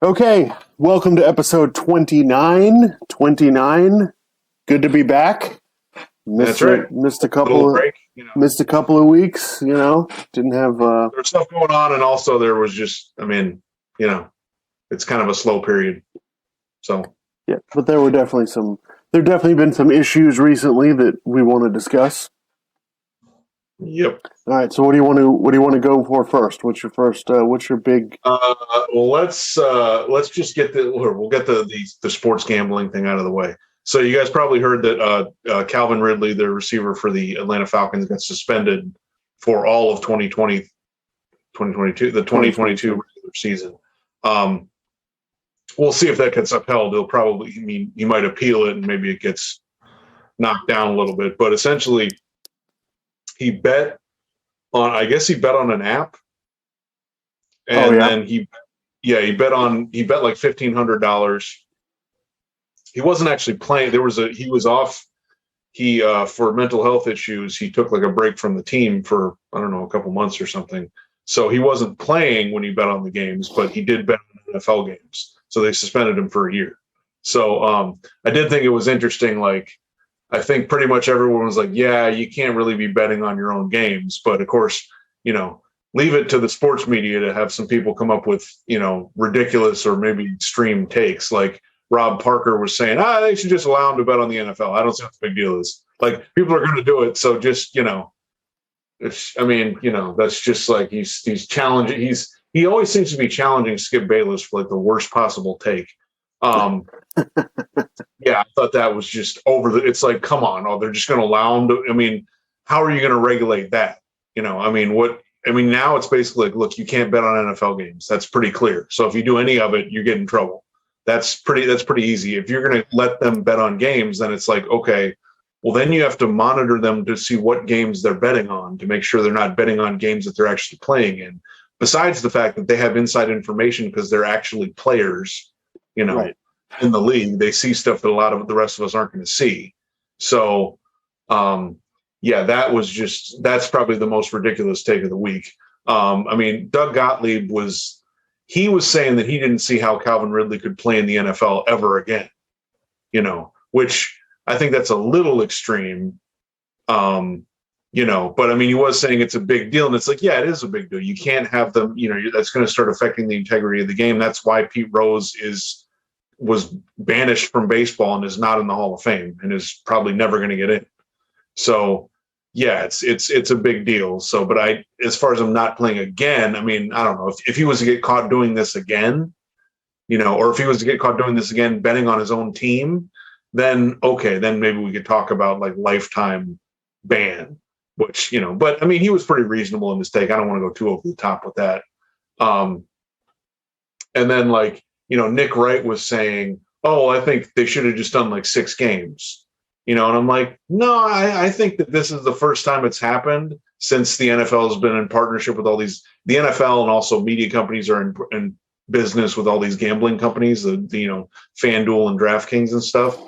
Okay, welcome to episode 29. 29. Good to be back. That's right. Missed a Little couple of break. weeks, Didn't have There's stuff going on, and also there was just, it's kind of a slow period. So, yeah, but there definitely been some issues recently that we want to discuss. yep. All right, so what do you want to go for first? What's your big Well, let's just get we'll get the sports gambling thing out of the way. So you guys probably heard that Calvin Ridley, the receiver for the Atlanta Falcons, got suspended for all of 2022, the 2022 regular season. We'll see if that gets upheld. He might appeal it and maybe it gets knocked down a little bit. But essentially, he bet on an app, and then he bet like $1,500. He wasn't actually playing. He was off. He for mental health issues, he took like a break from the team for, I don't know, a couple months or something. So he wasn't playing when he bet on the games, but he did bet on NFL games. So they suspended him for a year. So I did think it was interesting. Like, I think pretty much everyone was like, yeah, you can't really be betting on your own games. But of course, leave it to the sports media to have some people come up with, ridiculous or maybe extreme takes. Like Rob Parker was saying, they should just allow him to bet on the NFL. I don't see what the big deal is. Like, people are going to do it. So just, that's just like he's challenging. He always seems to be challenging Skip Bayless for like the worst possible take. Yeah, I thought that was just it's like, come on. Oh, they're just going to allow him to, how are you going to regulate that? Now it's basically like, look, you can't bet on NFL games. That's pretty clear. So if you do any of it, you get in trouble. That's pretty easy. If you're going to let them bet on games, then it's like, okay, well, then you have to monitor them to see what games they're betting on to make sure they're not betting on games that they're actually playing in. Besides the fact that they have inside information because they're actually players, right. in the league, they see stuff that a lot of the rest of us aren't going to see. So, that's probably the most ridiculous take of the week. Doug Gottlieb was saying that he didn't see how Calvin Ridley could play in the NFL ever again, which I think that's a little extreme. But he was saying it's a big deal, and it's like, yeah, it is a big deal. You can't have them, that's going to start affecting the integrity of the game. That's why Pete Rose was banished from baseball and is not in the Hall of Fame and is probably never going to get in. So yeah, it's a big deal. So, but as far as him not playing again, I don't know if he was to get caught doing this again, or if he was to get caught doing this again, betting on his own team, then okay, then maybe we could talk about like lifetime ban, which, but he was pretty reasonable in his take. I don't want to go too over the top with that. And then Nick Wright was saying, oh, I think they should have just done like 6 games, and I'm like, no, I think that this is the first time it's happened since the NFL has been in partnership with the NFL, and also media companies are in business with all these gambling companies, the FanDuel and DraftKings and stuff.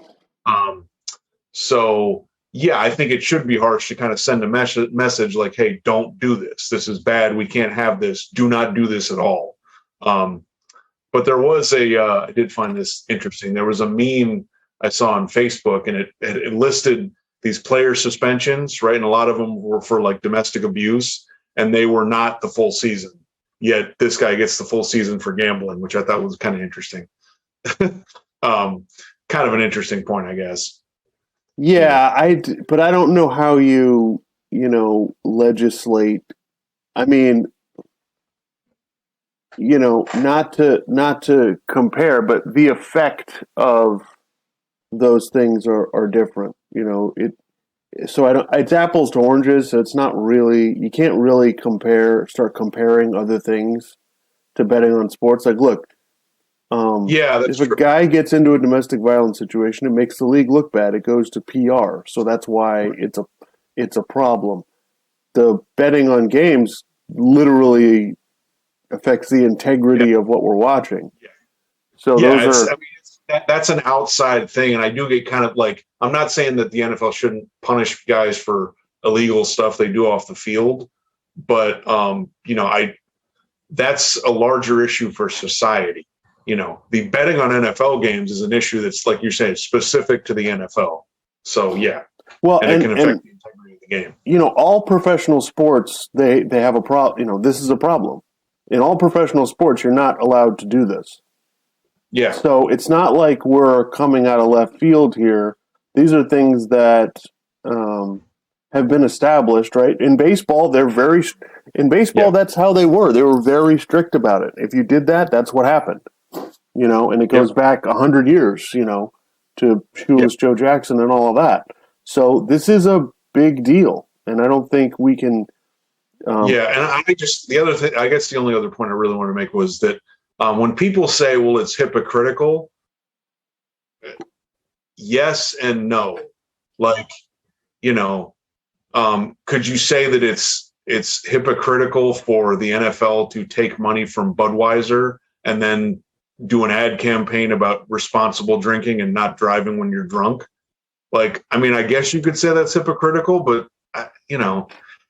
So yeah, I think it should be harsh to kind of send a message like, hey, don't do this. This is bad. We can't have this. Do not do this at all. But there was I did find this interesting. There was a meme I saw on Facebook, and it listed these player suspensions, right? And a lot of them were for like domestic abuse, and they were not the full season. Yet this guy gets the full season for gambling, which I thought was kind of interesting. Kind of an interesting point, I guess. Yeah, but I don't know how you legislate. Not to compare, but the effect of those things are different. It's apples to oranges, so it's not really, you can't really start comparing other things to betting on sports. Like, look, if a guy gets into a domestic violence situation, it makes the league look bad. It goes to PR, so that's why it's a problem. The betting on games literally affects the integrity of what we're watching. Yeah. So that's an outside thing, and I do get kind of like, I'm not saying that the NFL shouldn't punish guys for illegal stuff they do off the field, but that's a larger issue for society. the betting on NFL games is an issue that's, like you're saying, specific to the NFL. So yeah, well, and it can affect the integrity of the game. All professional sports they have a problem. This is a problem. In all professional sports, you're not allowed to do this. Yeah. So it's not like we're coming out of left field here. These are things that have been established, right? In baseball, that's how they were. They were very strict about it. If you did that, that's what happened. And it goes back 100 years, to Shoeless Joe Jackson and all of that. So this is a big deal, and I don't think we can. And the other thing, I guess the only other point I really want to make was that when people say, well, it's hypocritical, yes and no. Like, could you say that it's hypocritical for the NFL to take money from Budweiser and then do an ad campaign about responsible drinking and not driving when you're drunk? Like, I mean, I guess you could say that's hypocritical, but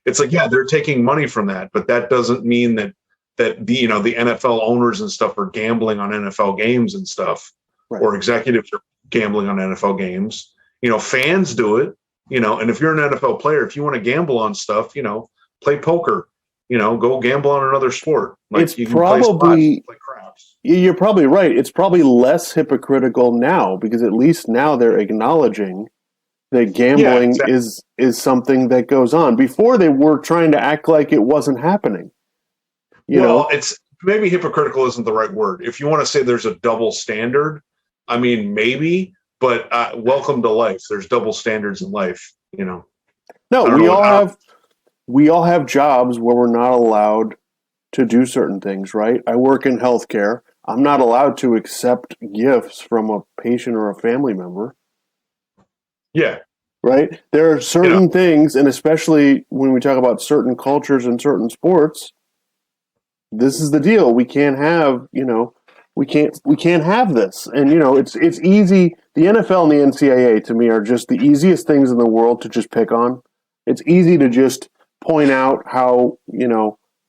it's like, yeah, they're taking money from that, but that doesn't mean that the NFL owners and stuff are gambling on NFL games and stuff, right, or executives are gambling on NFL games. Fans do it, and if you're an NFL player, if you want to gamble on stuff, play poker, go gamble on another sport. Like, it's probably play craps. You're probably right. It's probably less hypocritical now because at least now they're acknowledging that gambling is something that goes on. Before, they were trying to act like it wasn't happening. It's maybe hypocritical isn't the right word. If you want to say there's a double standard, I mean, maybe, but welcome to life. There's double standards in life, No, we all have jobs where we're not allowed to do certain things, right? I work in healthcare. I'm not allowed to accept gifts from a patient or a family member. Yeah. Right? There are certain things, and especially when we talk about certain cultures and certain sports, this is the deal. We can't have, we can't have this. And, it's easy. The NFL and the NCAA, to me, are just the easiest things in the world to just pick on. It's easy to just point out how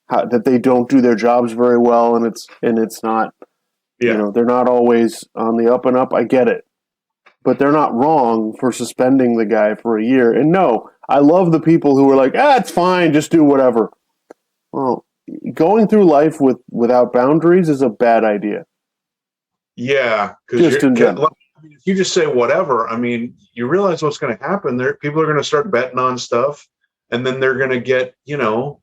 that they don't do their jobs very well, and it's not, they're not always on the up and up. I get it. But they're not wrong for suspending the guy for a year. And no, I love the people who are like, it's fine, just do whatever. Well, going through life without boundaries is a bad idea. Yeah, just in general. If you just say whatever, I mean, you realize what's going to happen. People are going to start betting on stuff, and then they're going to get, they'll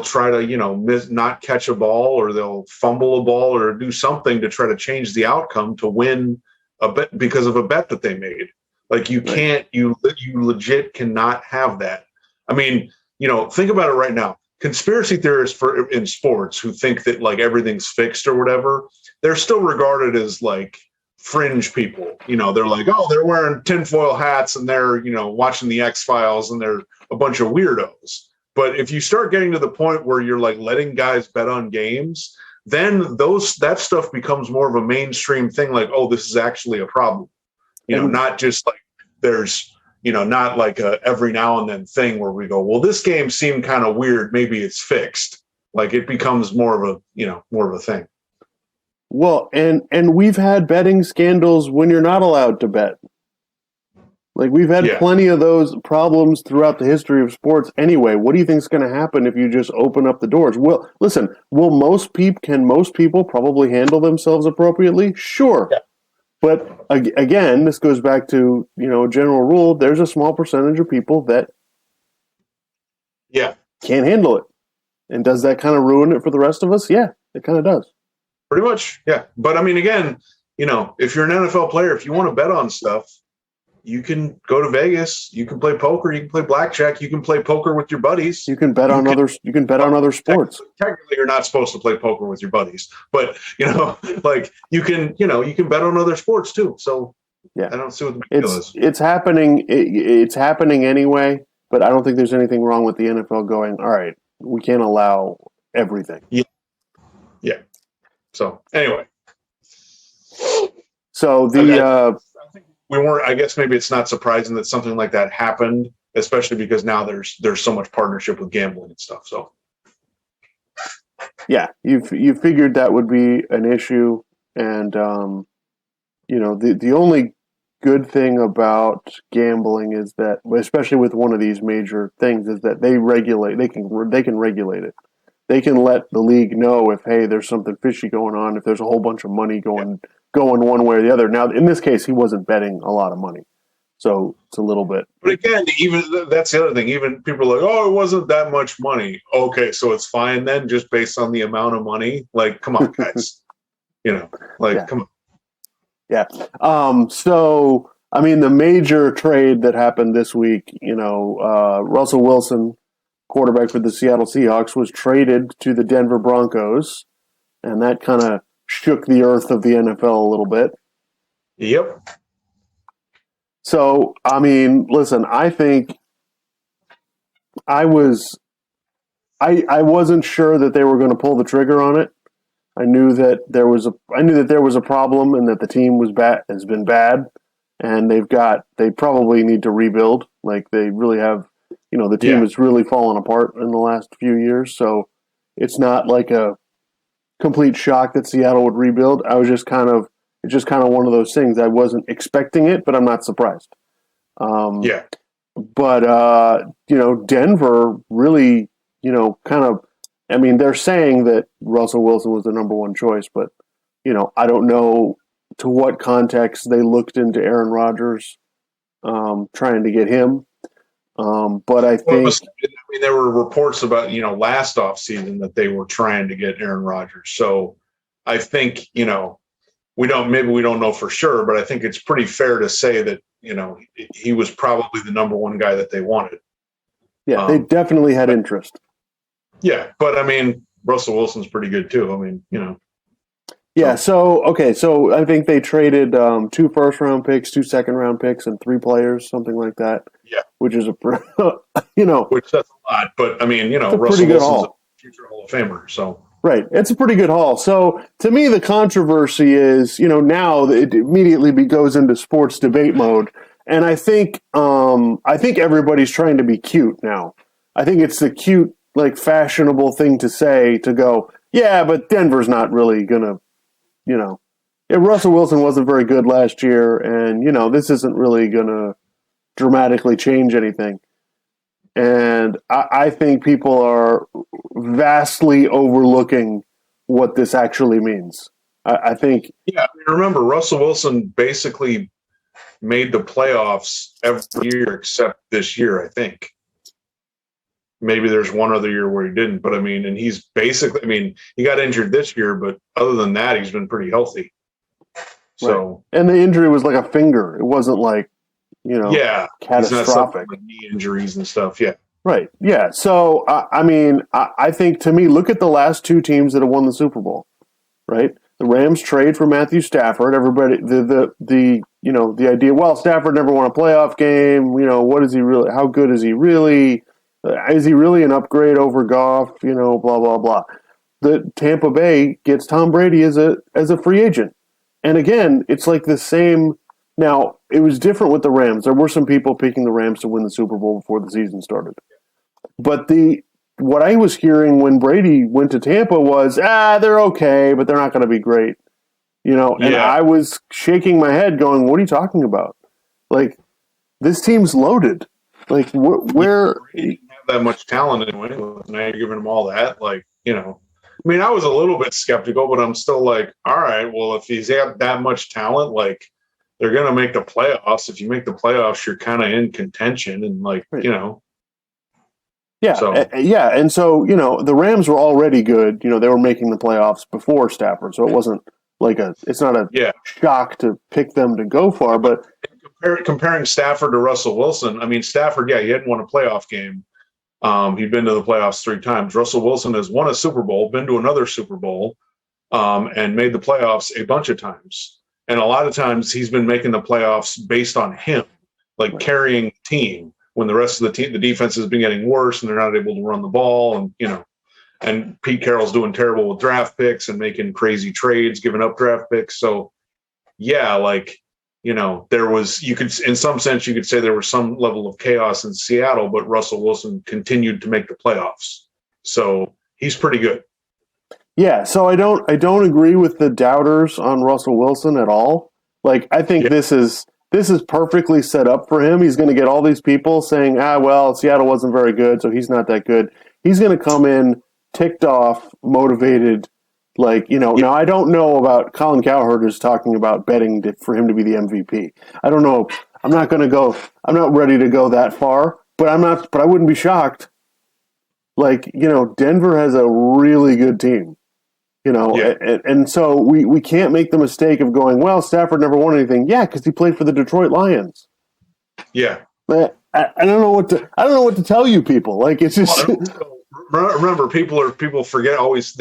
try to, not catch a ball, or they'll fumble a ball or do something to try to change the outcome to win a bet because of a bet that they made. Like, you can't, you legit cannot have that. I mean, think about it right now. Conspiracy theorists in sports who think that like everything's fixed or whatever, they're still regarded as like fringe people. They're like, oh, they're wearing tinfoil hats and they're, watching the X-Files and they're a bunch of weirdos. But if you start getting to the point where you're like letting guys bet on games, then that stuff becomes more of a mainstream thing. Like, oh, this is actually a problem. Not just like there's, not like a every now and then thing where we go, well, this game seemed kind of weird. Maybe it's fixed. Like, it becomes more of a thing. Well, and we've had betting scandals when you're not allowed to bet. Like, we've had plenty of those problems throughout the history of sports anyway. What do you think is going to happen if you just open up the doors? Well, listen, can most people probably handle themselves appropriately? Sure. Yeah. But again, this goes back to, a general rule. There's a small percentage of people that can't handle it. And does that kind of ruin it for the rest of us? Yeah, it kind of does. Pretty much, yeah. But I mean, again, if you're an NFL player, if you want to bet on stuff, you can go to Vegas. You can play poker. You can play blackjack. You can play poker with your buddies. You can bet on other sports. Technically, you're not supposed to play poker with your buddies, but like you can bet on other sports too. So I don't see what the big deal is. It's happening. It's happening anyway. But I don't think there's anything wrong with the NFL going, all right, we can't allow everything. Yeah. So anyway. So I guess maybe it's not surprising that something like that happened, especially because now there's so much partnership with gambling and stuff. So Yeah, you figured that would be an issue, and the only good thing about gambling is that, especially with one of these major things, is that they regulate. They can regulate it. They can let the league know if, hey, there's something fishy going on. If there's a whole bunch of money going one way or the other. Now, in this case, he wasn't betting a lot of money, so it's a little bit. But again, even that's the other thing. Even people are like, oh, it wasn't that much money. Okay, so it's fine then, just based on the amount of money. Like, come on, guys. Come on. Yeah. So, I mean, the major trade that happened this week, Russell Wilson, quarterback for the Seattle Seahawks, was traded to the Denver Broncos, and that kind of shook the earth of the NFL a little bit. Yep. So, I mean, listen, I think I wasn't sure that they were going to pull the trigger on it. I knew that there was a problem and that the team has been bad, and they probably need to rebuild. Like, they really have, the team has really fallen apart in the last few years. So it's not like a complete shock that Seattle would rebuild. It's just kind of one of those things. I wasn't expecting it, but I'm not surprised. But Denver really, kind of. I mean, they're saying that Russell Wilson was the number one choice, but, I don't know to what context they looked into Aaron Rodgers trying to get him. But I think... there were reports about, last offseason that they were trying to get Aaron Rodgers. So I think, we don't know for sure, but I think it's pretty fair to say that, he was probably the number one guy that they wanted. Yeah, they definitely had interest. Yeah, but I mean, Russell Wilson's pretty good too. I mean, Yeah, so I think they traded 2 first-round picks, 2 second-round picks, and 3 players, something like that. Yeah. Which is Which that's a lot, but I mean, Russell Wilson's a future Hall of Famer, so. Right, it's a pretty good haul. So to me, the controversy is, now it immediately goes into sports debate mode, and I think everybody's trying to be cute now. I think it's the cute, like, fashionable thing to say, to go, yeah, but Denver's not really gonna, Russell Wilson wasn't very good last year, and this isn't really gonna dramatically change anything. And I think people are vastly overlooking what this actually means. I think... Yeah, remember, Russell Wilson basically made the playoffs every year except this year, I think. Maybe there's one other year where he didn't, but I mean, and he's basically, he got injured this year, but other than that, he's been pretty healthy. So, right. And the injury was like a finger. It wasn't like, catastrophic. Like knee injuries and stuff. Yeah. Right. Yeah. So, I think, to me, look at the last 2 teams that have won the Super Bowl, right? The Rams trade for Matthew Stafford. Everybody, the idea, well, Stafford never won a playoff game. What is he really? How good is he really? Is he really an upgrade over Goff? Blah, blah, blah. The Tampa Bay gets Tom Brady as a free agent. And again, it's like the same. Now, it was different with the Rams. There were some people picking the Rams to win the Super Bowl before the season started. But what I was hearing when Brady went to Tampa was, they're okay, but they're not going to be great. And I was shaking my head going, what are you talking about? Like, this team's loaded. Like, where... He didn't have that much talent anyway. Now you're giving him all that. Like, I was a little bit skeptical, but I'm still like, all right, well, if he's got that much talent, like, they're going to make the playoffs. If you make the playoffs, you're kind of in contention, and like, right. Yeah. So. Yeah. And so, the Rams were already good. They were making the playoffs before Stafford. So it wasn't like it's not a shock to pick them to go far, but comparing Stafford to Russell Wilson, Stafford, he hadn't won a playoff game. He'd been to the playoffs 3 times. Russell Wilson has won a Super Bowl, been to another Super Bowl, and made the playoffs a bunch of times. And a lot of times he's been making the playoffs based on him, like carrying the team when the rest of the team, the defense has been getting worse and they're not able to run the ball. And, and Pete Carroll's doing terrible with draft picks and making crazy trades, giving up draft picks. So there was, in some sense, you could say there was some level of chaos in Seattle, but Russell Wilson continued to make the playoffs. So he's pretty good. Yeah, so I don't agree with the doubters on Russell Wilson at all. Like I think this is perfectly set up for him. He's going to get all these people saying, well, Seattle wasn't very good, so he's not that good. He's going to come in ticked off, motivated, Now I don't know about Colin Cowherd is talking about betting for him to be the MVP. I don't know. I'm not ready to go that far, but I wouldn't be shocked. Denver has a really good team. And so we can't make the mistake of going, well, Stafford never won anything. Yeah, because he played for the Detroit Lions. Yeah, I don't know what to tell you people. Like it's just remember people forget always.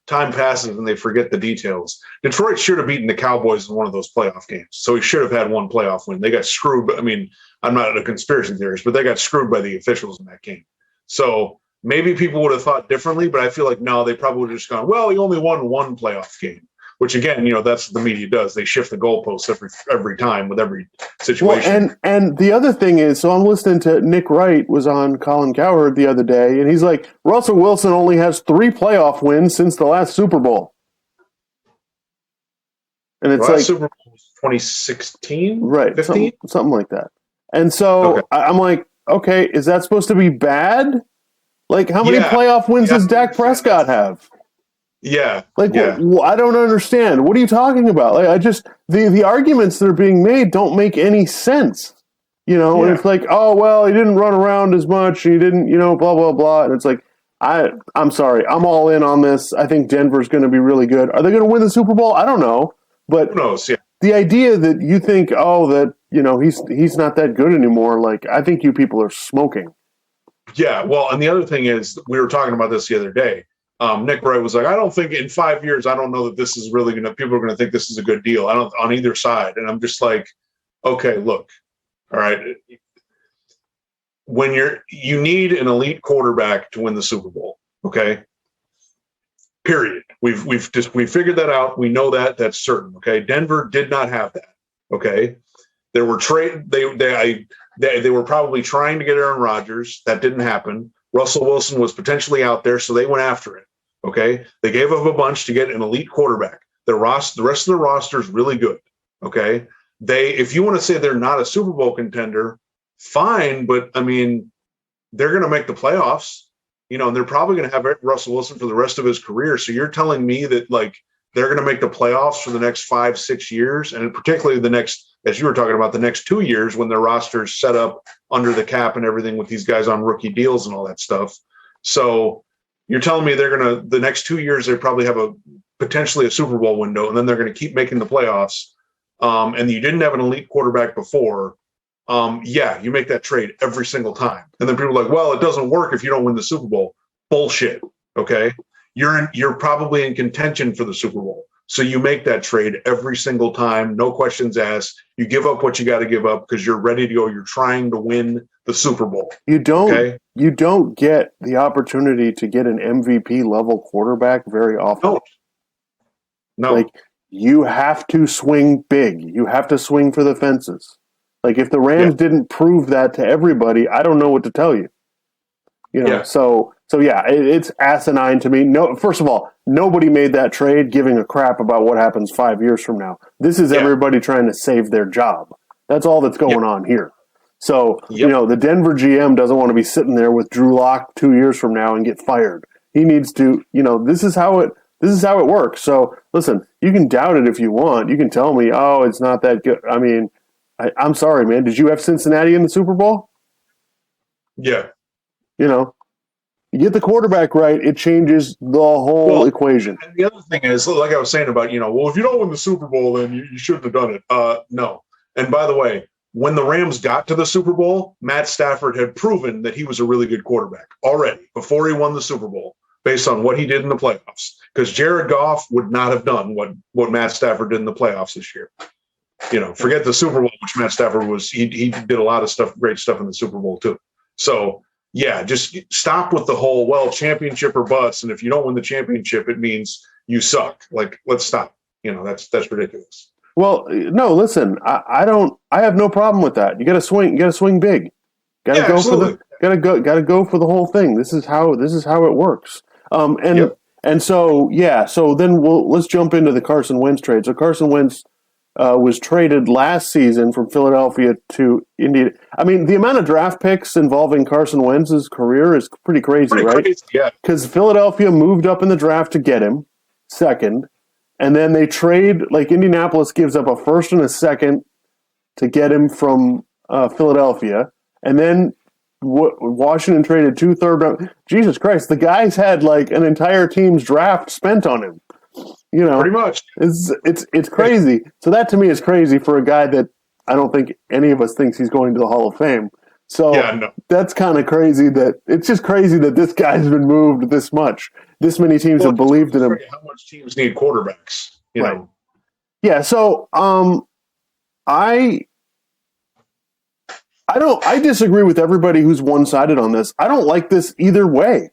Time passes and they forget the details. Detroit should have beaten the Cowboys in one of those playoff games, so he should have had one playoff win. They got screwed. I mean, I'm not a conspiracy theorist, but they got screwed by the officials in that game. So. Maybe people would have thought differently, but I feel like no, they probably would have just gone, well, he only won one playoff game, which again, that's what the media does. They shift the goalposts every time with every situation. Well, and the other thing is, so I'm listening to Nick Wright was on Colin Cowherd the other day, and he's like, Russell Wilson only has 3 playoff wins since the last Super Bowl. And it's like Super Bowl was 2016, right? 15? Something like that. And so I'm like, okay, is that supposed to be bad? Like, how many playoff wins does Dak Prescott have? Yeah. I don't understand. What are you talking about? Like, the arguments that are being made don't make any sense. And it's like, oh, well, he didn't run around as much. He didn't, blah, blah, blah. And it's like, I'm sorry. I'm all in on this. I think Denver's going to be really good. Are they going to win the Super Bowl? I don't know. But who knows? Yeah. The idea that you think, he's not that good anymore, like, I think you people are smoking. Yeah, well, and the other thing is, we were talking about this the other day. Nick Wright was like, I don't think in 5 years, I don't know that this is really people are going to think this is a good deal. I don't on either side. And I'm just like, okay, look, all right. When you need an elite quarterback to win the Super Bowl, okay? Period. We've figured that out. We know that. That's certain. Okay. Denver did not have that. Okay. There were they were probably trying to get Aaron Rodgers. That didn't happen. Russell Wilson was potentially out there, so they went after it. Okay. They gave up a bunch to get an elite quarterback. The rest of the roster is really good. Okay. If you want to say they're not a Super Bowl contender, fine, but I mean, they're going to make the playoffs, and they're probably going to have Russell Wilson for the rest of his career. So you're telling me that they're going to make the playoffs for the next 5-6 years, and particularly the next, as you were talking about, the next 2 years when their roster's set up under the cap and everything with these guys on rookie deals and all that stuff. So you're telling me they're going to, the next 2 years, they probably have potentially a Super Bowl window, and then they're going to keep making the playoffs. And you didn't have an elite quarterback before. You make that trade every single time. And then people are like, well, it doesn't work if you don't win the Super Bowl. Bullshit. Okay. You're probably in contention for the Super Bowl. So you make that trade every single time, no questions asked. You give up what you got to give up because you're ready to go. You're trying to win the Super Bowl. You don't get the opportunity to get an MVP level quarterback very often. No. You have to swing big. You have to swing for the fences. If the Rams didn't prove that to everybody, I don't know what to tell you. So it's asinine to me. No, first of all, nobody made that trade giving a crap about what happens 5 years from now. This is everybody trying to save their job. That's all that's going on here. So, the Denver GM doesn't want to be sitting there with Drew Lock 2 years from now and get fired. He needs to, this is how it works. So, listen, you can doubt it if you want. You can tell me, oh, it's not that good. I mean, I'm sorry, man. Did you have Cincinnati in the Super Bowl? Yeah. You get the quarterback right, it changes the whole equation. And the other thing is, like I was saying about, well, if you don't win the Super Bowl, then you shouldn't have done it. No. And by the way, when the Rams got to the Super Bowl, Matt Stafford had proven that he was a really good quarterback already before he won the Super Bowl based on what he did in the playoffs. Because Jared Goff would not have done what Matt Stafford did in the playoffs this year. Forget the Super Bowl, which Matt Stafford was. He did a lot of great stuff in the Super Bowl too. So, just stop with the whole, championship or bust. And if you don't win the championship, it means you suck. Let's stop. That's ridiculous. Well, no, listen, I have no problem with that. You got to swing. You got to swing big. Got to go for the. Got to go for the whole thing. This is how it works. And so, so then let's jump into the Carson Wentz trade. So Carson Wentz was traded last season from Philadelphia to India. I mean, the amount of draft picks involving Carson Wentz's career is pretty crazy, right? Crazy, yeah. Because Philadelphia moved up in the draft to get him, second, and then they trade, like Indianapolis gives up a first and a second to get him from Philadelphia, and then Washington traded 2 third round. Jesus Christ, the guy's had like an entire team's draft spent on him. You know, pretty much. It's crazy. So that to me is crazy for a guy that I don't think any of us thinks he's going to the Hall of Fame. So that's kind of crazy. That it's just crazy that this guy's been moved this much. This many teams have believed in him. How much teams need quarterbacks? You know. Yeah. So I disagree with everybody who's one-sided on this. I don't like this either way.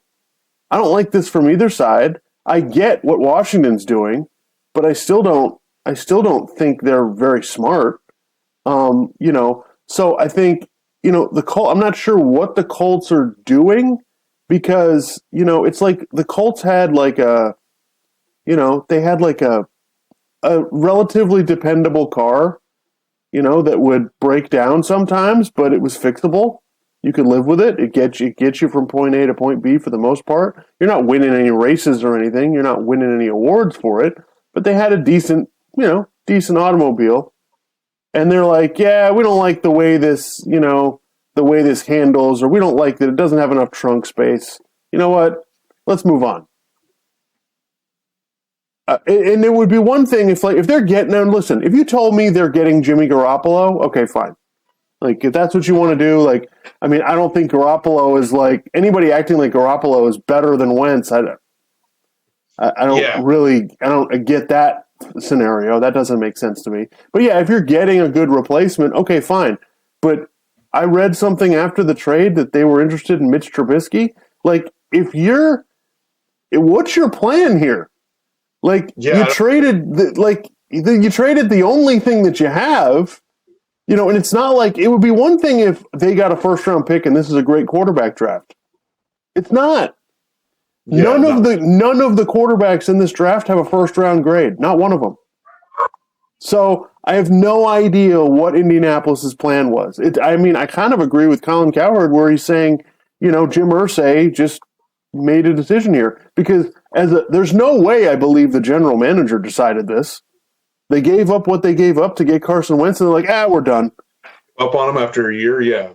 I don't like this from either side. I get what Washington's doing, but I still don't think they're very smart. You know, so I think, you know, I'm not sure what the Colts are doing because, you know, it's like the Colts had like they had like a relatively dependable car, you know, that would break down sometimes, but it was fixable. You could live with it. It gets you from point A to point B for the most part. You're not winning any races or anything. You're not winning any awards for it. But they had a decent automobile. And they're like, yeah, we don't like the way this handles, or we don't like that it doesn't have enough trunk space. You know what? Let's move on. And it would be one thing if they're getting, now listen, if you told me they're getting Jimmy Garoppolo, okay, fine. Like, if that's what you want to do, like, I mean, I don't think Garoppolo is like, anybody acting like Garoppolo is better than Wentz. I don't get that scenario. That doesn't make sense to me. But yeah, if you're getting a good replacement, okay, fine. But I read something after the trade that they were interested in Mitch Trubisky. Like, what's your plan here? Like, you traded the only thing that you have. You know, and it's not like it would be one thing if they got a first-round pick and this is a great quarterback draft. It's not. Yeah, none of the quarterbacks in this draft have a first-round grade. Not one of them. So I have no idea what Indianapolis's plan was. I kind of agree with Colin Cowherd where he's saying, you know, Jim Irsay just made a decision here because there's no way I believe the general manager decided this. They gave up what they gave up to get Carson Wentz, and they're like, we're done. Up on him after a year, yeah.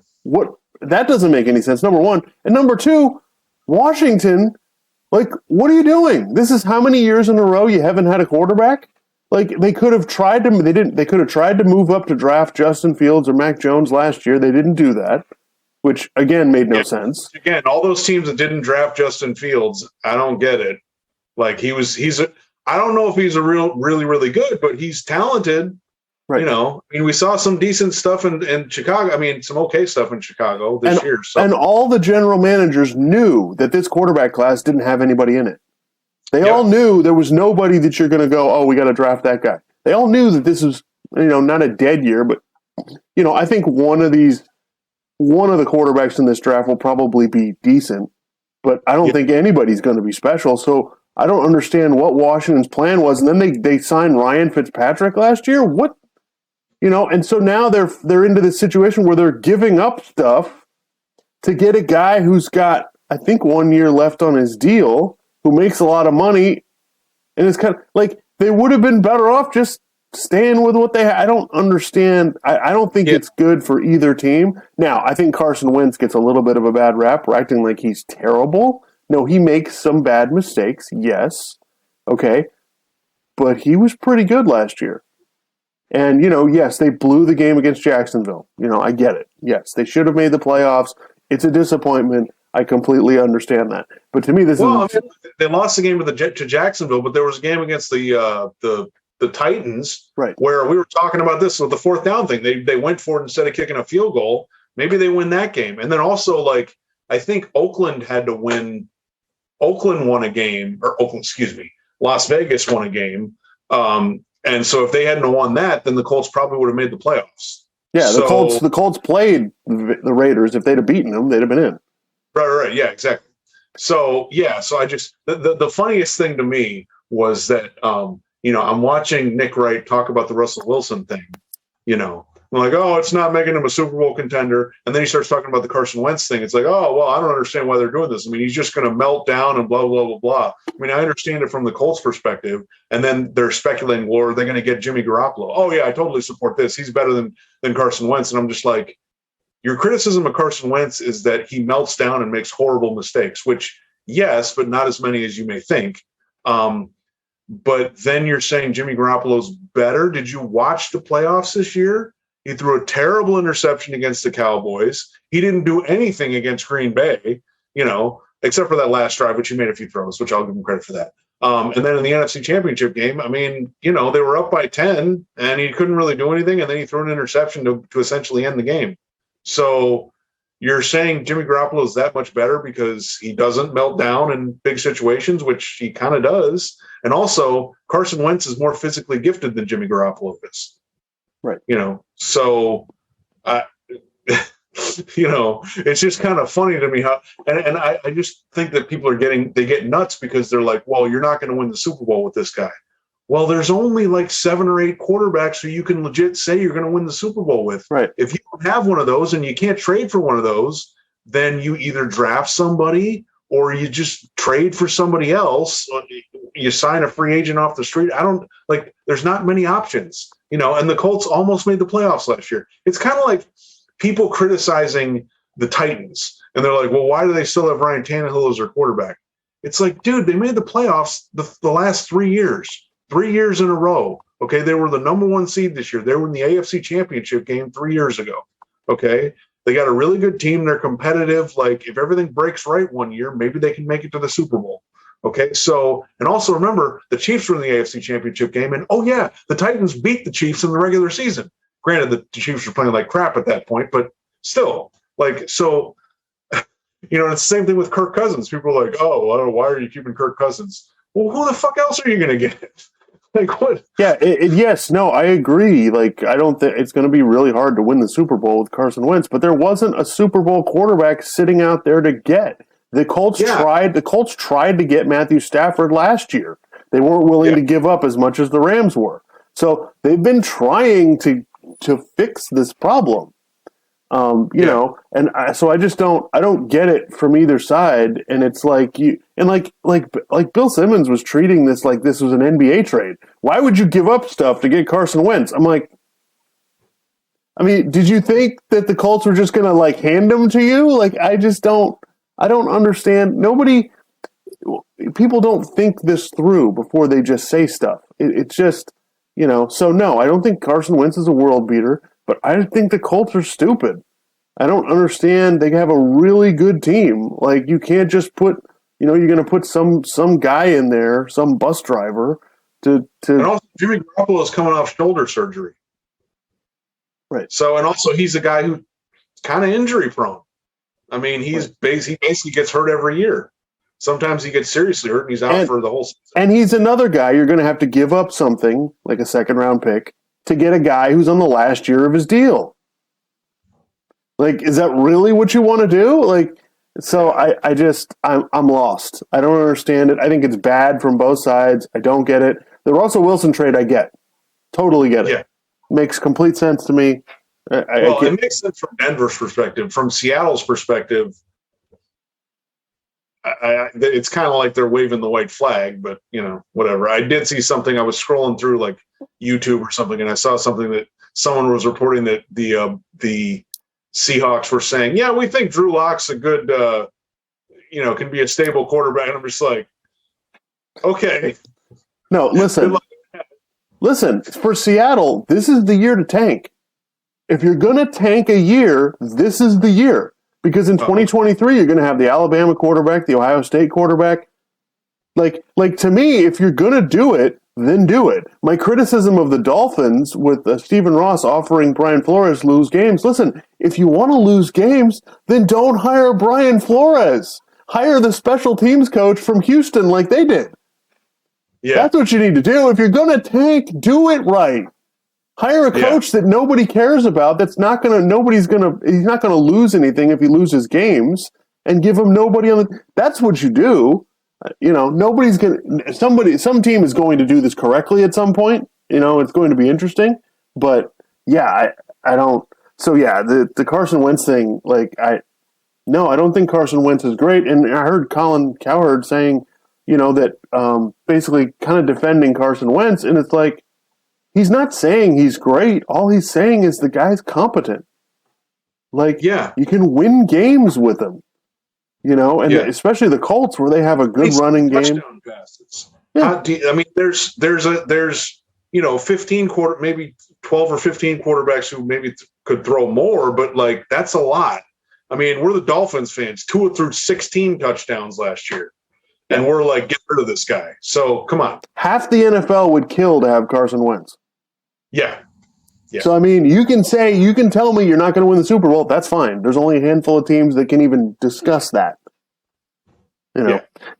That doesn't make any sense, number one. And number two, Washington, like, what are you doing? This is how many years in a row you haven't had a quarterback? Like, they could have tried to move up to draft Justin Fields or Mac Jones last year. They didn't do that, which, again, made no sense. Again, all those teams that didn't draft Justin Fields, I don't get it. Like, I don't know if he's really, really good, but he's talented. Right. You know, I mean, we saw some decent stuff in Chicago. I mean, some okay stuff in Chicago this year. So. And all the general managers knew that this quarterback class didn't have anybody in it. They all knew there was nobody that you're going to go, we got to draft that guy. They all knew that this was, you know, not a dead year, but, you know, I think one of the quarterbacks in this draft will probably be decent, but I don't think anybody's going to be special. So I don't understand what Washington's plan was. And then they signed Ryan Fitzpatrick last year. What, you know, and so now they're into this situation where they're giving up stuff to get a guy who's got, I think, 1 year left on his deal, who makes a lot of money. And it's kind of like they would have been better off just staying with what they had. I don't understand. I don't think it's good for either team. Now, I think Carson Wentz gets a little bit of a bad rap for acting like he's terrible. No, he makes some bad mistakes, yes. Okay. But he was pretty good last year. And, you know, yes, they blew the game against Jacksonville. You know, I get it. Yes, they should have made the playoffs. It's a disappointment. I completely understand that. But to me, they lost the game to Jacksonville, but there was a game against the Titans, right, where we were talking about this with the fourth down thing. They went for it instead of kicking a field goal. Maybe they win that game. And then also, like, I think Oakland had to win. Oakland won a game, Las Vegas won a game. And so if they hadn't won that, then the Colts probably would have made the playoffs. Yeah, the Colts played the Raiders. If they'd have beaten them, they'd have been in. Right. Yeah, exactly. So I just the funniest thing to me was that I'm watching Nick Wright talk about the Russell Wilson thing. I'm like, oh, it's not making him a Super Bowl contender. And then he starts talking about the Carson Wentz thing. It's like, oh, well, I don't understand why they're doing this. I mean, he's just going to melt down and blah, blah, blah, blah. I mean, I understand it from the Colts perspective. And then they're speculating, well, are they going to get Jimmy Garoppolo? Oh, yeah, I totally support this. He's better than Carson Wentz. And I'm just like, your criticism of Carson Wentz is that he melts down and makes horrible mistakes, which, yes, but not as many as you may think. But then you're saying Jimmy Garoppolo's better. Did you watch the playoffs this year? He threw a terrible interception against the Cowboys. He didn't do anything against Green Bay, except for that last drive, which he made a few throws, which I'll give him credit for that. And then in the NFC Championship game, I mean, they were up by 10, and he couldn't really do anything, and then he threw an interception to essentially end the game. So you're saying Jimmy Garoppolo is that much better because he doesn't melt down in big situations, which he kind of does. And also, Carson Wentz is more physically gifted than Jimmy Garoppolo is. Right. So, it's just kind of funny to me how, and I just think that people they get nuts because they're like, well, you're not going to win the Super Bowl with this guy. Well, there's only like 7 or 8 quarterbacks who you can legit say you're going to win the Super Bowl with. Right. If you don't have one of those and you can't trade for one of those, then you either draft somebody or you just trade for somebody else. You sign a free agent off the street. There's not many options, and the Colts almost made the playoffs last year. It's kind of like people criticizing the Titans, and they're like, well, why do they still have Ryan Tannehill as their quarterback? It's like, dude, they made the playoffs the last 3 years, 3 years in a row. Okay. They were the number 1 seed this year. They were in the AFC Championship game 3 years ago. Okay. They got a really good team. They're competitive. Like, if everything breaks right one year, maybe they can make it to the Super Bowl. Okay. So, and also remember, the Chiefs were in the AFC Championship game. And the Titans beat the Chiefs in the regular season. Granted, the Chiefs were playing like crap at that point, but still, it's the same thing with Kirk Cousins. People are like, oh, I don't know, why are you keeping Kirk Cousins? Well, who the fuck else are you going to get? Like, what? Yeah, yes, no, I agree. Like, I don't think it's going to be really hard to win the Super Bowl with Carson Wentz, but there wasn't a Super Bowl quarterback sitting out there to get. The Colts tried to get Matthew Stafford last year. They weren't willing to give up as much as the Rams were. So they've been trying to fix this problem. So I just don't get it from either side. And it's like like Bill Simmons was treating this like this was an NBA trade. Why would you give up stuff to get Carson Wentz? I'm like, I mean, did you think that the Colts were just going to hand him to you? Like, I don't understand. People don't think this through before they just say stuff. It's just, so no, I don't think Carson Wentz is a world beater. But I think the Colts are stupid. I don't understand. They have a really good team. Like, you can't just put, you're going to put some guy in there, some bus driver to. And also, Jimmy Garoppolo is coming off shoulder surgery. Right. So, and also he's a guy who's kind of injury prone. I mean, he basically gets hurt every year. Sometimes he gets seriously hurt and he's out for the whole season. And he's another guy you're going to have to give up something like a 2nd-round pick to get a guy who's on the last year of his deal. Like, is that really what you want to do? Like, so I'm lost. I don't understand it. I think it's bad from both sides. I don't get it. The Russell Wilson trade, I get. Totally get it. Yeah. Makes complete sense to me. It makes sense from Denver's perspective. From Seattle's perspective, it's kind of like they're waving the white flag, but whatever. I did see something. I was scrolling through like YouTube or something, and I saw something that someone was reporting that the Seahawks were saying, yeah, we think Drew Lock's a good, can be a stable quarterback. And I'm just like, okay. No, listen, for Seattle, this is the year to tank. If you're going to tank a year, this is the year. Because in 2023, you're going to have the Alabama quarterback, the Ohio State quarterback. Like to me, if you're going to do it, then do it. My criticism of the Dolphins with Stephen Ross offering Brian Flores lose games. Listen, if you want to lose games, then don't hire Brian Flores. Hire the special teams coach from Houston like they did. Yeah. That's what you need to do. If you're going to tank, do it right. Hire a coach that nobody cares about. He's not going to lose anything if he loses games. and give him nobody on the. That's what you do. Nobody's gonna. Some team is going to do this correctly at some point. It's going to be interesting. But yeah, I don't. So yeah, the Carson Wentz thing, I don't think Carson Wentz is great. And I heard Colin Cowherd saying, that basically kind of defending Carson Wentz, and it's like he's not saying he's great. All he's saying is the guy's competent. You can win games with him, and especially the Colts where they have a good running game. Passes. Yeah. There's 15 maybe 12 or 15 quarterbacks who maybe could throw more, but that's a lot. I mean, we're the Dolphins fans. Tua threw 16 touchdowns last year, and we're like, get rid of this guy. So come on. Half the NFL would kill to have Carson Wentz. Yeah. So, I mean, you can tell me you're not going to win the Super Bowl. That's fine. There's only a handful of teams that can even discuss that.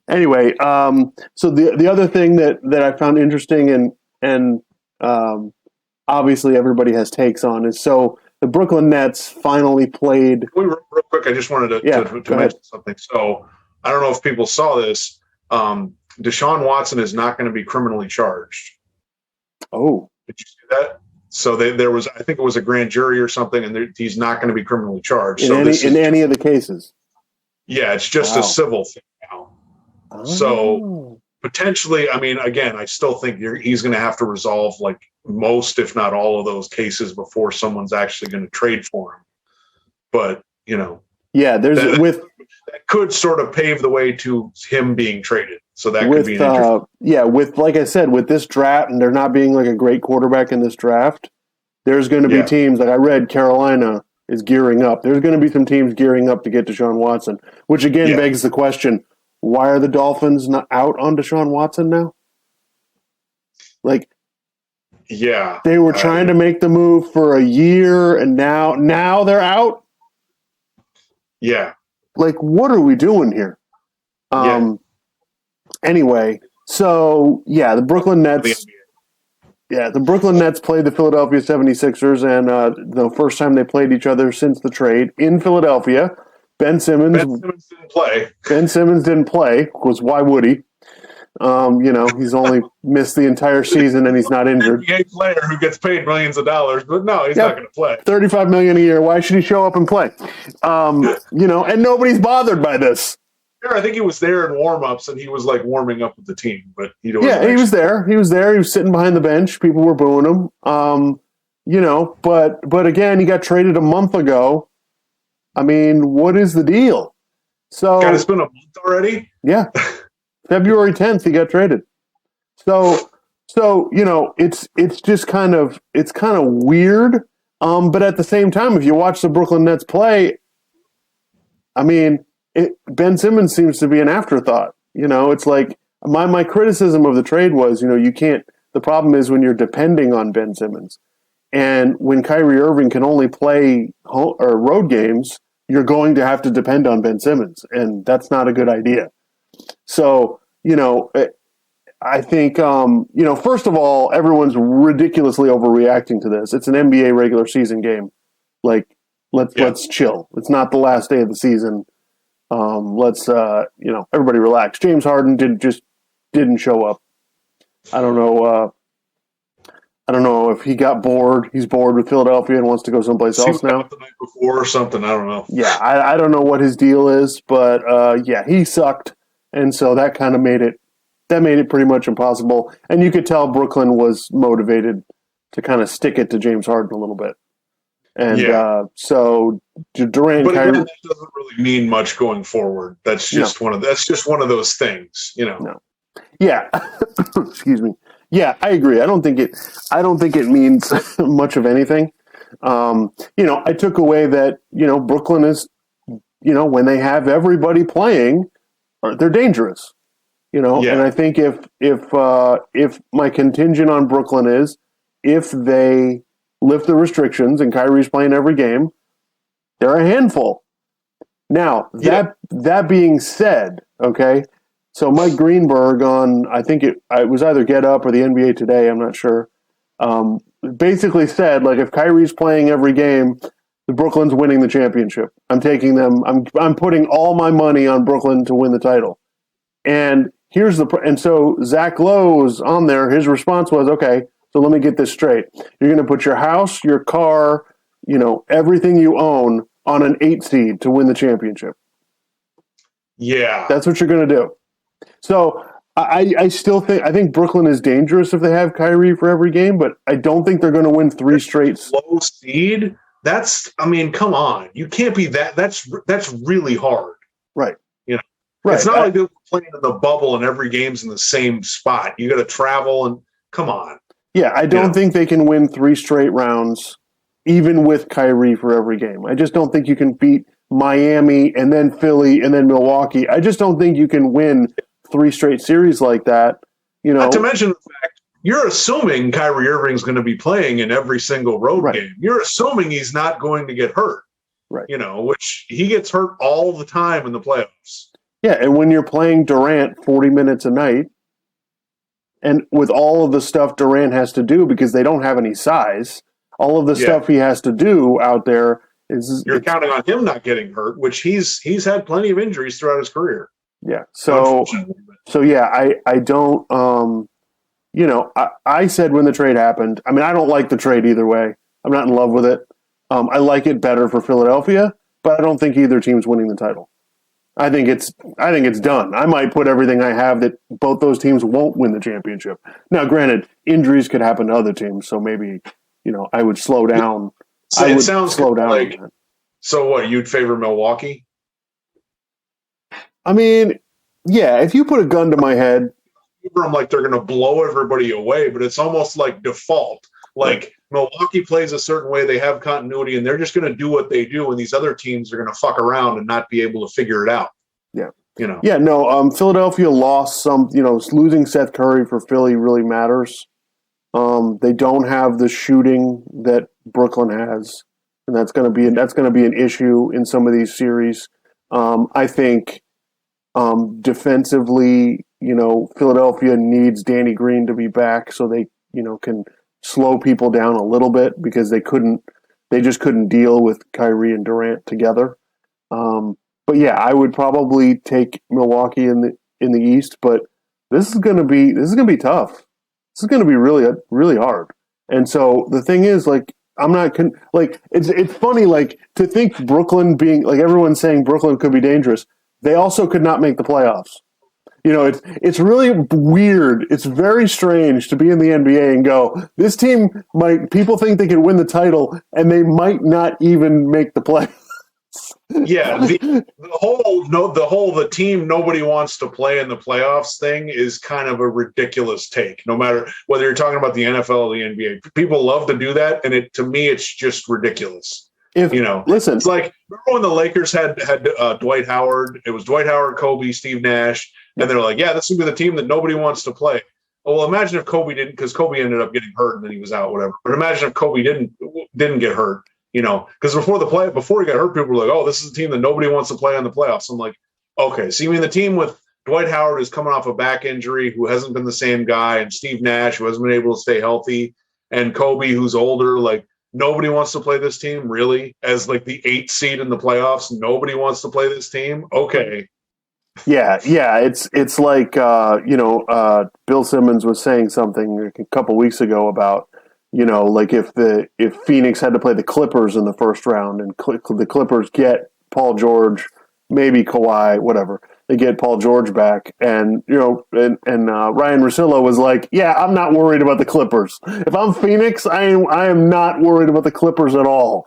Anyway, so the other thing that I found interesting and obviously everybody has takes on is, so the Brooklyn Nets finally played. Real quick, I just wanted to mention something. So I don't know if people saw this. Deshaun Watson is not going to be criminally charged. Oh. Did you see that? So there was, I think it was a grand jury or something, and he's not going to be criminally charged. In any of the cases? Yeah, it's just a civil thing now. Oh. So potentially, I mean, again, I still think he's going to have to resolve most, if not all, of those cases before someone's actually going to trade for him. But that could sort of pave the way to him being traded. So that could be an interesting. With like I said, with this draft, and there not being a great quarterback in this draft, there's going to be teams I read Carolina is gearing up. There's going to be some teams gearing up to get Deshaun Watson, which again begs the question: why are the Dolphins not out on Deshaun Watson now? They were trying to make the move for a year, and now they're out. Yeah. What are we doing here? Anyway, so the Brooklyn Nets. The Brooklyn Nets played the Philadelphia 76ers, and the first time they played each other since the trade in Philadelphia. Ben Simmons didn't play. Ben Simmons didn't play, because why would he? He's only missed the entire season and he's not injured. NBA player who gets paid millions of dollars, but no, he's not going to play. $35 million a year. Why should he show up and play? And nobody's bothered by this. I think he was there in warm-ups, and he was warming up with the team, but he was there. He was there. He was sitting behind the bench. People were booing him. But again, he got traded a month ago. I mean, what is the deal? So God, it's been a month already. Yeah. February 10th, he got traded. So it's just kind of weird. But at the same time, if you watch the Brooklyn Nets play, I mean, Ben Simmons seems to be an afterthought. It's my criticism of the trade was, you can't. The problem is when you're depending on Ben Simmons, and when Kyrie Irving can only play road games, you're going to have to depend on Ben Simmons, and that's not a good idea. So, I think, first of all, everyone's ridiculously overreacting to this. It's an NBA regular season game. Let's chill. It's not the last day of the season. Let's everybody relax. James Harden didn't show up. I don't know if he got bored. He's bored with Philadelphia and wants to go someplace else now. The night before or something. I don't know. Yeah, I don't know what his deal is, but he sucked. And so that kind of made it pretty much impossible. And you could tell Brooklyn was motivated to kind of stick it to James Harden a little bit. And so Durant, but again, that doesn't really mean much going forward. That's just one of those things, No. Yeah. Excuse me. Yeah, I agree. I don't think it means much of anything. I took away that, Brooklyn is, when they have everybody playing, they're dangerous, and I think if my contingent on Brooklyn is, if they lift the restrictions and Kyrie's playing every game, they're a handful. Now, that being said, okay, so Mike Greenberg on, I think it was either Get Up or the NBA Today, I'm not sure, basically said, if Kyrie's playing every game, The Brooklyn's winning the championship. I'm taking them. I'm putting all my money on Brooklyn to win the title. And so Zach Lowe was on there. His response was, okay, so let me get this straight. You're going to put your house, your car, everything you own on an 8 seed to win the championship. Yeah. That's what you're going to do. So I think Brooklyn is dangerous if they have Kyrie for every game, but I don't think they're going to win 3 straight. Low seed? Come on. You can't be that. That's really hard. Right. Right. It's not like they're playing in the bubble and every game's in the same spot. You got to travel and come on. Yeah, I don't think they can win 3 straight rounds, even with Kyrie for every game. I just don't think you can beat Miami and then Philly and then Milwaukee. I just don't think you can win 3 straight series like that. Not to mention the fact you're assuming Kyrie Irving's going to be playing in every single road game. You're assuming he's not going to get hurt. Right. Which he gets hurt all the time in the playoffs. Yeah, and when you're playing Durant 40 minutes a night, and with all of the stuff Durant has to do because they don't have any size, all of the stuff he has to do out there is... You're counting on him not getting hurt, which he's had plenty of injuries throughout his career. Yeah, so yeah, I don't... I said when the trade happened, I mean, I don't like the trade either way. I'm not in love with it. I like it better for Philadelphia, but I don't think either team's winning the title. I think it's done. I might put everything I have that both those teams won't win the championship. Now, granted, injuries could happen to other teams, so maybe I would slow down. So it sounds slow down. Like, so what? You'd favor Milwaukee? I mean, yeah. If you put a gun to my head, I'm like they're going to blow everybody away, but it's almost like default. Like Milwaukee plays a certain way, they have continuity, and they're just going to do what they do, and these other teams are going to fuck around and not be able to figure it out. Yeah. Yeah, no, Philadelphia lost some, losing Seth Curry for Philly really matters. They don't have the shooting that Brooklyn has, and that's going to be an issue in some of these series. I think defensively, Philadelphia needs Danny Green to be back so they, can slow people down a little bit because they just couldn't deal with Kyrie and Durant together. But yeah, I would probably take Milwaukee in the East, but this is going to be tough. This is going to be really, really hard. And so the thing is, like, it's funny, like, to think Brooklyn being, like, everyone's saying Brooklyn could be dangerous. They also could not make the playoffs. It's really weird. It's very strange to be in the NBA and go, this team people think they can win the title and they might not even make the playoffs. Yeah, the team nobody wants to play in the playoffs thing is kind of a ridiculous take. No matter whether you're talking about the NFL or the NBA, people love to do that, and to me, it's just ridiculous. Listen, it's like remember when the Lakers had Dwight Howard? It was Dwight Howard, Kobe, Steve Nash, and they're like, yeah, this would be the team that nobody wants to play. Well, imagine if Kobe didn't, because Kobe ended up getting hurt and then he was out, whatever. But imagine if Kobe didn't get hurt. Because before he got hurt, people were like, oh, this is a team that nobody wants to play in the playoffs. I'm like, okay, so you mean the team with Dwight Howard who's coming off a back injury, who hasn't been the same guy, and Steve Nash, who hasn't been able to stay healthy, and Kobe, who's older, like, nobody wants to play this team, really? As, like, the 8th seed in the playoffs, nobody wants to play this team? Okay. Yeah, it's like, Bill Simmons was saying something a couple weeks ago about, like if Phoenix had to play the Clippers in the first round and the Clippers get Paul George, maybe Kawhi, whatever, they get Paul George back, and Ryan Russillo was like, yeah, I'm not worried about the Clippers. If I'm Phoenix, I am not worried about the Clippers at all.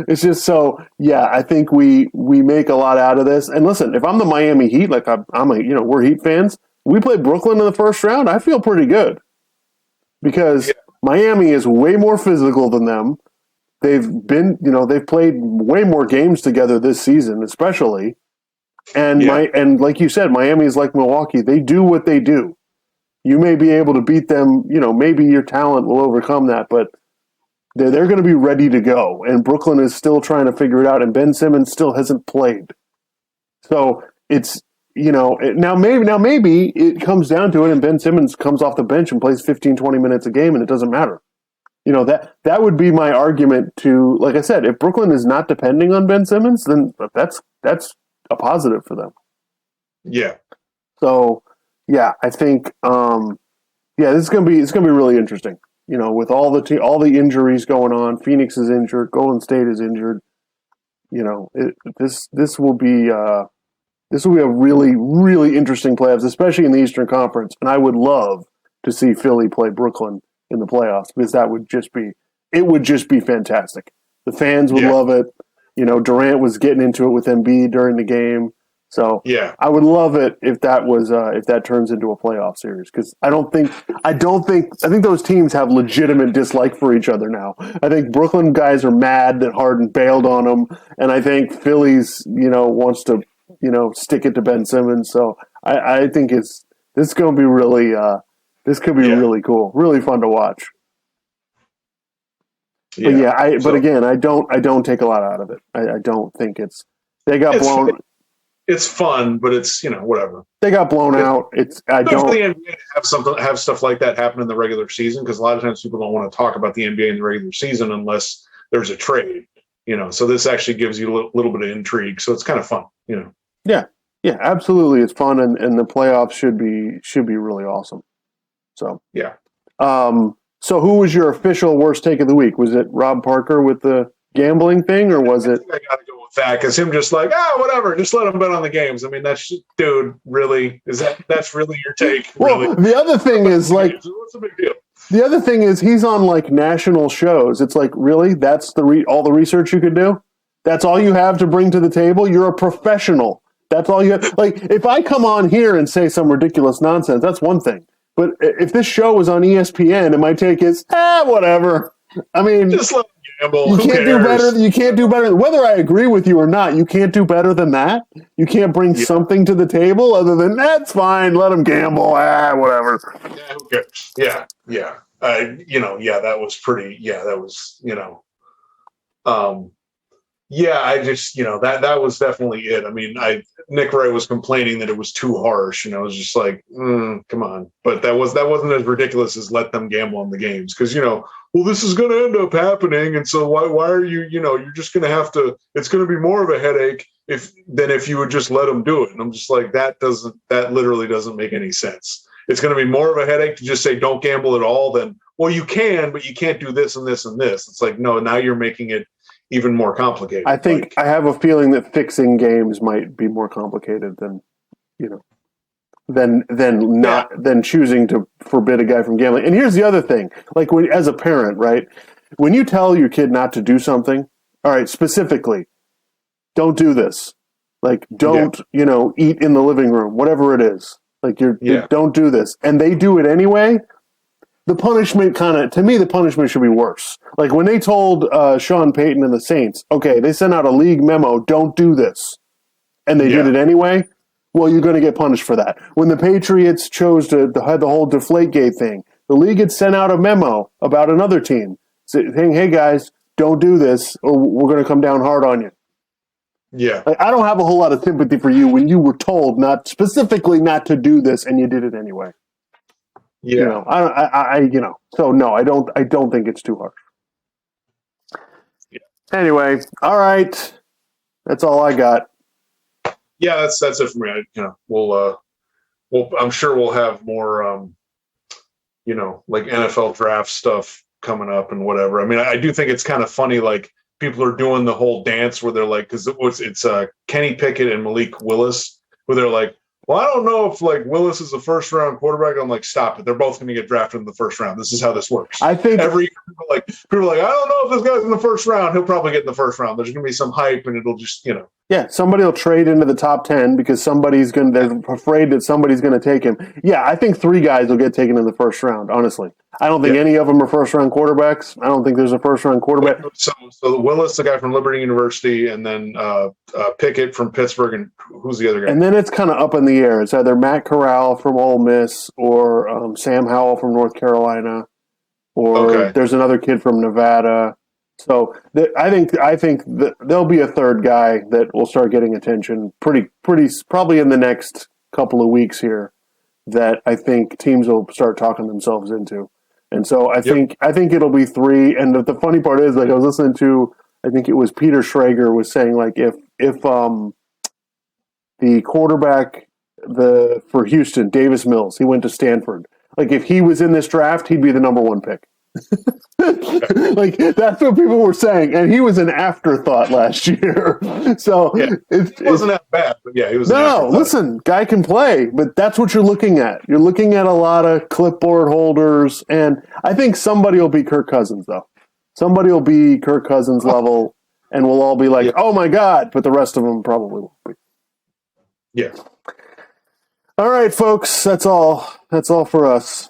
It's just so, yeah, I think we make a lot out of this. And listen, if I'm the Miami Heat, like we're Heat fans, we play Brooklyn in the first round, I feel pretty good because Miami is way more physical than them. They've played way more games together this season, especially. And and like you said, Miami is like Milwaukee. They do what they do. You may be able to beat them, maybe your talent will overcome that, but they're going to be ready to go. And Brooklyn is still trying to figure it out, and Ben Simmons still hasn't played. So it's, now maybe it comes down to it and Ben Simmons comes off the bench and plays 15, 20 minutes a game and it doesn't matter. that would be my argument to, like I said, if Brooklyn is not depending on Ben Simmons, then that's a positive for them. Yeah. So, yeah, I think, this is gonna be really interesting. With all the injuries going on, Phoenix is injured, Golden State is injured. This will be a really, really interesting playoffs, especially in the Eastern Conference. And I would love to see Philly play Brooklyn in the playoffs because it would just be fantastic. The fans would love it. Durant was getting into it with Embiid during the game. So I would love it if that turns into a playoff series because I think those teams have legitimate dislike for each other now. I think Brooklyn guys are mad that Harden bailed on them, and I think Philly's wants to stick it to Ben Simmons. So I think this is going to be really really cool, really fun to watch. But again, I don't take a lot out of it. I don't think they got blown. It's fun, but it's whatever. They got blown out. I don't. The NBA have stuff like that happen in the regular season because a lot of times people don't want to talk about the NBA in the regular season unless there's a trade. So this actually gives you a little bit of intrigue. So it's kind of fun. Yeah, absolutely. It's fun, and the playoffs should be really awesome. So yeah. So who was your official worst take of the week? Was it Rob Parker with the gambling thing, or was it? I got to go with that because him just like, whatever, just let him bet on the games. I mean, dude, really? That's really your take? Well, really? The other thing is like, what's the big deal? The other thing is he's on like national shows. It's like, really? That's all the research you could do? That's all you have to bring to the table? You're a professional. That's all you have. Like, if I come on here and say some ridiculous nonsense, that's one thing. But if this show was on ESPN and my take is, whatever. I mean, just let them gamble. You can't do better. You can't do better. Whether I agree with you or not, you can't do better than that. You can't bring something to the table other than that's fine. Let them gamble. Whatever. Yeah, who cares? Yeah. That was pretty. Yeah, that was. I just that was definitely it. I mean, Nick Wright was complaining that it was too harsh, and I was just like, come on. But that wasn't as ridiculous as let them gamble on the games because this is going to end up happening, and so why are you you're just going to have to. It's going to be more of a headache than if you would just let them do it. And I'm just like that literally doesn't make any sense. It's going to be more of a headache to just say don't gamble at all than you can, but you can't do this and this and this. It's like no, now you're making it even more complicated. I think I have a feeling that fixing games might be more complicated than than choosing to forbid a guy from gambling. And here's the other thing: like as a parent, right? When you tell your kid not to do something, all right, specifically, don't do this. Like, don't eat in the living room, whatever it is. Like, don't do this, and they do it anyway. The punishment the punishment should be worse. Like when they told Sean Payton and the Saints, okay, they sent out a league memo, don't do this. And they did it anyway. Well, you're going to get punished for that. When the Patriots chose to have the whole Deflategate thing, the league had sent out a memo about another team saying, hey guys, don't do this or we're going to come down hard on you. Yeah. Like, I don't have a whole lot of sympathy for you when you were told specifically not to do this and you did it anyway. Yeah, So no, I don't think it's too hard. Yeah. Anyway, all right, that's all I got. Yeah, that's it for me. We'll I'm sure we'll have more, like NFL draft stuff coming up and whatever. I mean, I do think it's kind of funny, like people are doing the whole dance where they're like, because it's Kenny Pickett and Malik Willis, where they're like, well, I don't know if like Willis is a first round quarterback. I'm like, stop it. They're both going to get drafted in the first round. This is how this works. I think people are like, I don't know if this guy's in the first round. He'll probably get in the first round. There's going to be some hype and it'll just, Yeah, somebody will trade into the top 10 because they're afraid that somebody's going to take him. Yeah, I think 3 guys will get taken in the first round, honestly. I don't think any of them are first-round quarterbacks. I don't think there's a first-round quarterback. So Willis, the guy from Liberty University, and then Pickett from Pittsburgh, and who's the other guy? And then it's kind of up in the air. It's either Matt Corral from Ole Miss or Sam Howell from North Carolina, or there's another kid from Nevada. So I think there'll be a third guy that will start getting attention pretty probably in the next couple of weeks here that I think teams will start talking themselves into. And so I think it'll be 3. And the funny part is, like, I was listening to, I think it was Peter Schrager was saying, like, if the quarterback for Houston, Davis Mills, he went to Stanford. Like, if he was in this draft, he'd be the number 1 pick. Like, that's what people were saying, and he was an afterthought last year. So it wasn't that bad, but he was. No, listen, guy can play, but that's what you're looking at. You're looking at a lot of clipboard holders, and I think somebody will be Kirk Cousins, though. Somebody will be Kirk Cousins level, and we'll all be like, "Oh my God!" But the rest of them probably won't be. Yeah. All right, folks. That's all. That's all for us.